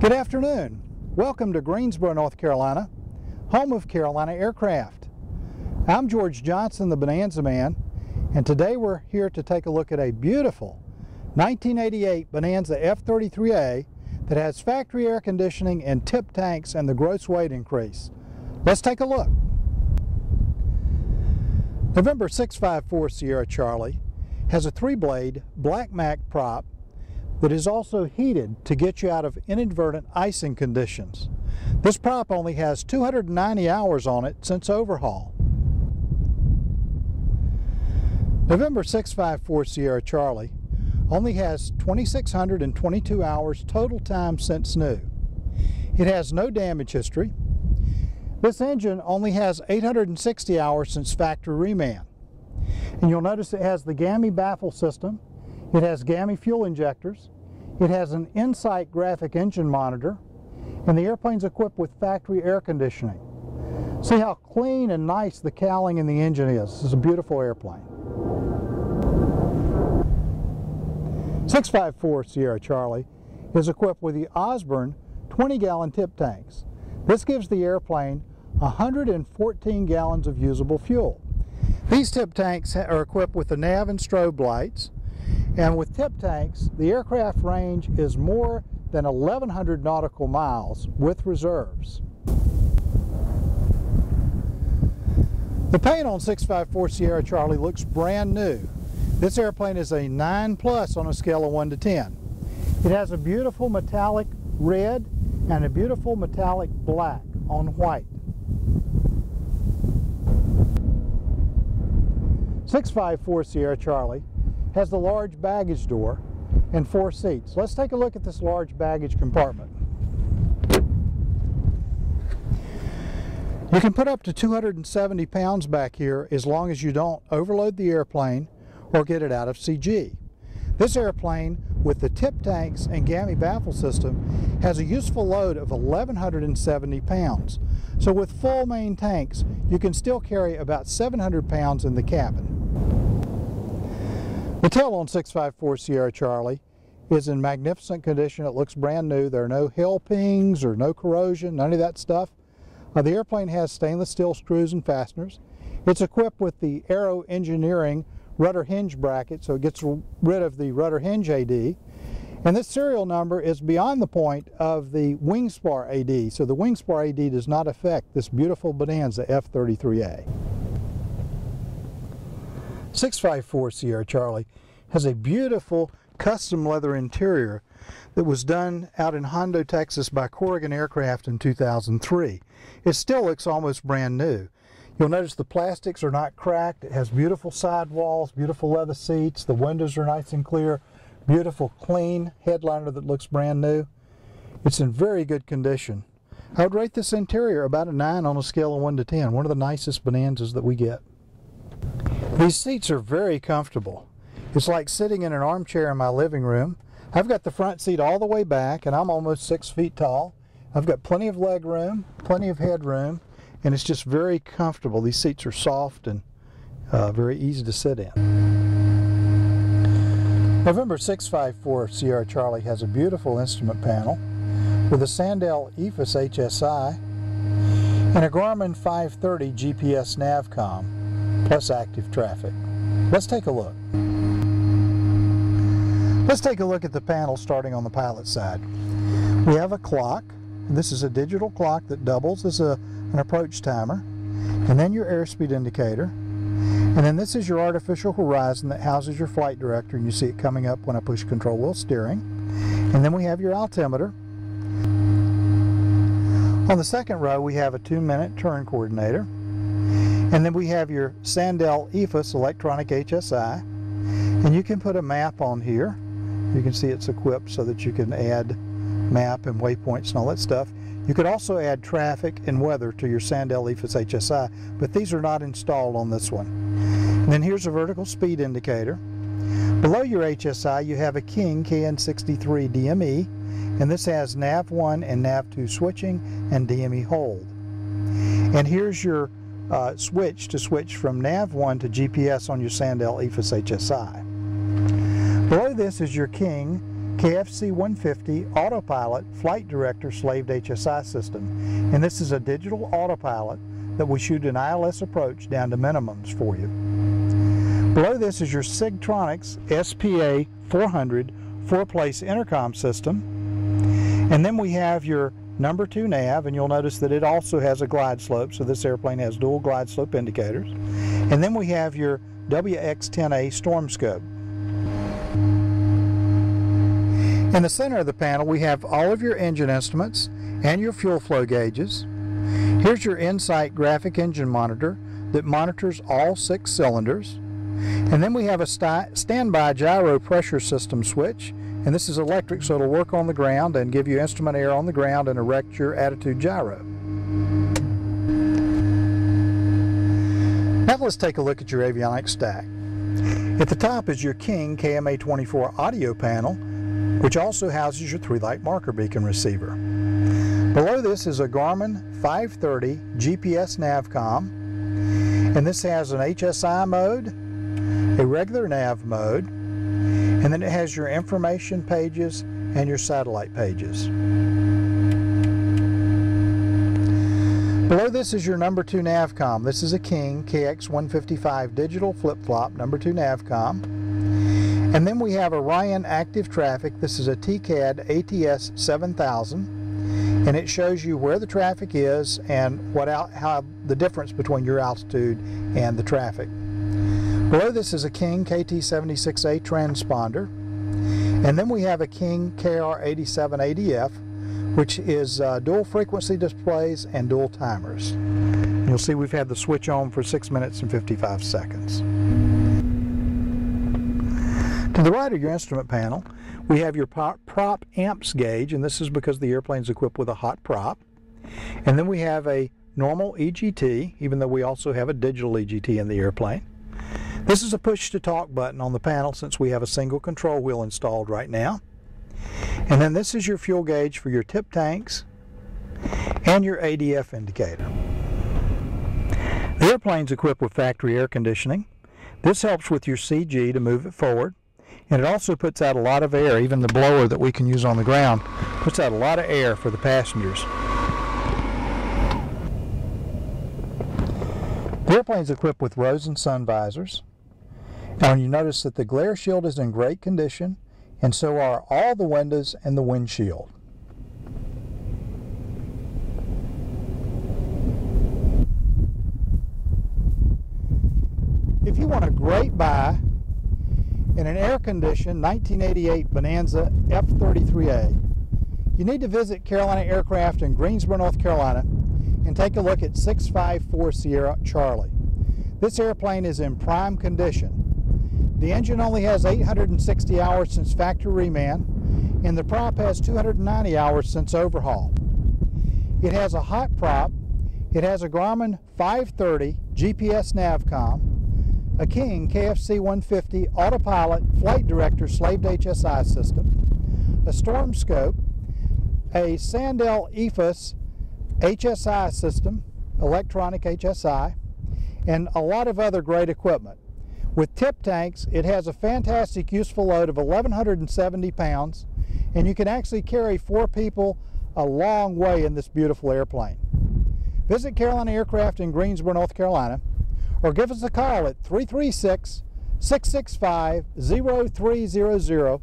Good afternoon. Welcome to Greensboro, North Carolina, home of Carolina Aircraft. I'm George Johnson, the Bonanza Man, and today we're here to take a look at a beautiful 1988 Bonanza F-33A that has factory air conditioning and tip tanks and the gross weight increase. Let's take a look. November 654 Sierra Charlie has a 3-blade black mac prop that is also heated to get you out of inadvertent icing conditions. This prop only has 290 hours on it since overhaul. November 654 Sierra Charlie only has 2,622 hours total time since new. It has no damage history. This engine only has 860 hours since factory reman. And you'll notice it has the GAMI baffle system. It has GAMI fuel injectors. It has an Insight graphic engine monitor. And the airplane's equipped with factory air conditioning. See how clean and nice the cowling in the engine is. This is a beautiful airplane. 654 Sierra Charlie is equipped with the Osborne 20-gallon tip tanks. This gives the airplane 114 gallons of usable fuel. These tip tanks are equipped with the nav and strobe lights, and with tip tanks, the aircraft range is more than 1,100 nautical miles with reserves. The paint on 654 Sierra Charlie looks brand new. This airplane is a 9+ on a scale of 1 to 10. It has a beautiful metallic red and a beautiful metallic black on white. 654 Sierra Charlie has the large baggage door and 4 seats. Let's take a look at this large baggage compartment. You can put up to 270 pounds back here as long as you don't overload the airplane or get it out of CG. This airplane with the tip tanks and GAMI baffle system has a useful load of 1,170 pounds. So with full main tanks, you can still carry about 700 pounds in the cabin. The tail on 654 Sierra Charlie is in magnificent condition. It looks brand new. There are no hill pings or no corrosion, none of that stuff. The airplane has stainless steel screws and fasteners. It's equipped with the Aero Engineering rudder hinge bracket, so it gets rid of the rudder hinge AD. And this serial number is beyond the point of the wing spar AD, so the wing spar AD does not affect this beautiful Bonanza F-33A. 654 Sierra Charlie has a beautiful custom leather interior that was done out in Hondo, Texas by Corrigan Aircraft in 2003. It still looks almost brand new. You'll notice the plastics are not cracked. It has beautiful sidewalls, beautiful leather seats. The windows are nice and clear. Beautiful clean headliner that looks brand new. It's in very good condition. I would rate this interior about a 9 on a scale of 1 to 10. One of the nicest Bonanzas that we get. These seats are very comfortable. It's like sitting in an armchair in my living room. I've got the front seat all the way back and I'm almost 6 feet tall. I've got plenty of leg room, plenty of head room, and it's just very comfortable. These seats are soft and very easy to sit in. November 654 Sierra Charlie has a beautiful instrument panel with a Sandell EFIS HSI and a Garmin 530 GPS Navcom plus active traffic. Let's take a look. Let's take a look at the panel starting on the pilot side. We have a clock. This is a digital clock that doubles as an approach timer, and then your airspeed indicator, and then this is your artificial horizon that houses your flight director, and you see it coming up when I push control wheel steering. And then we have your altimeter. On the second row we have a 2-minute turn coordinator, and then we have your Sandell EFIS electronic HSI, and you can put a map on here. You can see it's equipped so that you can add map and waypoints and all that stuff. You could also add traffic and weather to your Sandell EFIS HSI, but these are not installed on this one. And then here's a vertical speed indicator. Below your HSI you have a King KN63 DME, and this has NAV1 and NAV2 switching and DME hold. And here's your switch to switch from NAV1 to GPS on your Sandell EFIS HSI. Below this is your King KFC-150 Autopilot Flight Director Slaved HSI system. And this is a digital autopilot that will shoot an ILS approach down to minimums for you. Below this is your Sigtronics SPA-400 four-place intercom system. And then we have your number 2 nav, and you'll notice that it also has a glide slope, so this airplane has dual glide slope indicators. And then we have your WX-10A storm scope. In the center of the panel we have all of your engine instruments and your fuel flow gauges. Here's your Insight graphic engine monitor that monitors all 6 cylinders. And then we have a standby gyro pressure system switch, and this is electric, so it'll work on the ground and give you instrument air on the ground and erect your attitude gyro. Now let's take a look at your avionics stack. At the top is your King KMA-24 audio panel, which also houses your 3-light marker beacon receiver. Below this is a Garmin 530 GPS Navcom, and this has an HSI mode, a regular nav mode, and then it has your information pages and your satellite pages. Below this is your number 2 Navcom. This is a King KX155 digital flip-flop number 2 Navcom. And then we have a Ryan Active Traffic. This is a TCAD ATS 7000, and it shows you where the traffic is and how the difference between your altitude and the traffic. Below this is a King KT76A transponder, and then we have a King KR87ADF, which is dual frequency displays and dual timers. And you'll see we've had the switch on for 6 minutes and 55 seconds. To the right of your instrument panel, we have your prop amps gauge, and this is because the airplane is equipped with a hot prop. And then we have a normal EGT, even though we also have a digital EGT in the airplane. This is a push-to-talk button on the panel since we have a single control wheel installed right now. And then this is your fuel gauge for your tip tanks and your ADF indicator. The airplane's equipped with factory air conditioning. This helps with your CG to move it forward. And it also puts out a lot of air. Even the blower that we can use on the ground puts out a lot of air for the passengers. The airplane is equipped with rose and sun visors. And you notice that the glare shield is in great condition, and so are all the windows and the windshield. If you want a great buy in an air-conditioned 1988 Bonanza F-33A, you need to visit Carolina Aircraft in Greensboro, North Carolina, and take a look at 654 Sierra Charlie. This airplane is in prime condition. The engine only has 860 hours since factory reman, and the prop has 290 hours since overhaul. It has a hot prop, it has a Garmin 530 GPS Navcom, a King KFC-150 Autopilot Flight Director Slaved HSI system, a storm scope, a Sandell EFUS HSI system, electronic HSI, and a lot of other great equipment. With tip tanks, it has a fantastic useful load of 1,170 pounds, and you can actually carry 4 people a long way in this beautiful airplane. Visit Carolina Aircraft in Greensboro, North Carolina, or give us a call at 336-665-0300,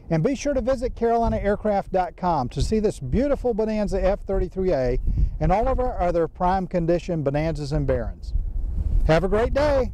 and be sure to visit carolinaAircraft.com to see this beautiful Bonanza F-33A and all of our other prime condition Bonanzas and Barons. Have a great day!